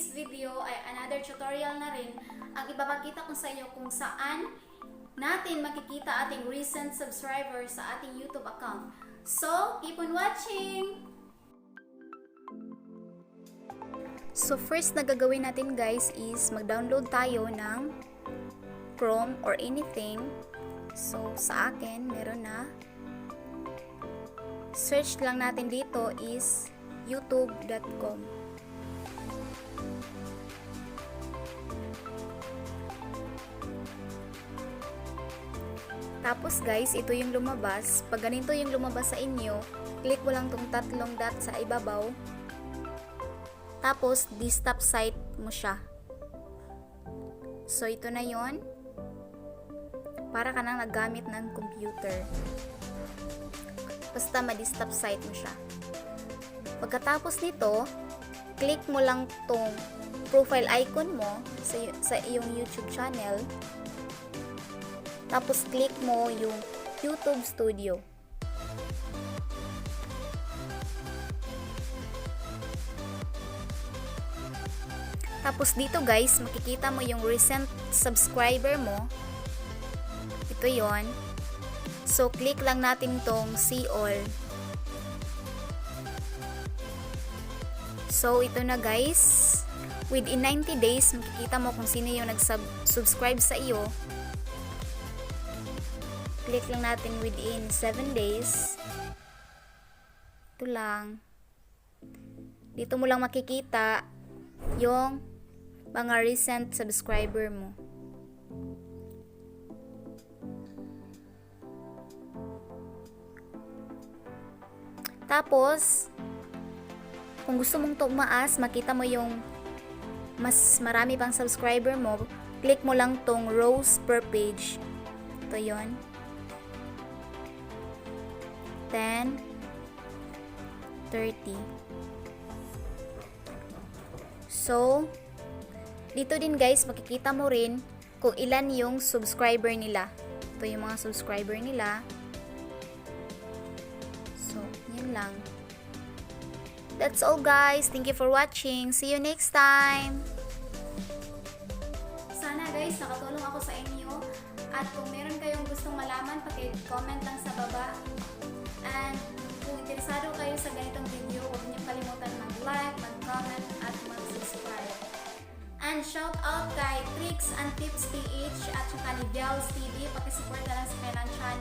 today's video ay another tutorial na rin. Ang ipapakita ko sa inyo kung saan natin makikita ating recent subscribers sa ating YouTube account. So, keep on watching! So, first na gagawin natin guys is mag-download tayo ng Chrome or anything. So, sa akin, meron na. Search lang natin dito is youtube.com. Tapos guys, ito yung lumabas. Pag ganito yung lumabas sa inyo, click mo lang tong tatlong dot sa ibabaw. Tapos, di-stop site mo siya. So, ito na yon. Para ka nang naggamit ng computer. Basta ma-stop site mo siya. Pagkatapos nito, click mo lang tong profile icon mo sa iyong YouTube channel. Tapos, click mo yung YouTube Studio. Tapos dito guys, makikita mo yung recent subscriber mo. Ito yon. So, click lang natin tong see all. So, ito na guys. Within 90 days, makikita mo kung sino yung nag-subscribe sa iyo. Click lang natin within 7 days. Ito lang. Dito mo lang makikita yung mga recent subscriber mo. Tapos, kung gusto mong tumaas, makita mo yung mas marami pang subscriber mo, click mo lang tong rows per page. Ito yon. 10, 30. So, dito din guys, makikita mo rin kung ilan yung subscriber nila. Ito yung mga subscriber nila. So, yan lang. That's all guys. Thank you for watching. See you next time. Sana guys, nakatulong ako sa inyo. At kung meron kayong gustong malaman, paki-comment lang sa baba. And kung interesado kayo sa ganitong video, huwag niyo kalimutan mag-like, mag-comment, at mag-subscribe. And shout out kay Tricks and Tips PH at saka ni Bells TV. Pakisupport na lang sa kanilang channel.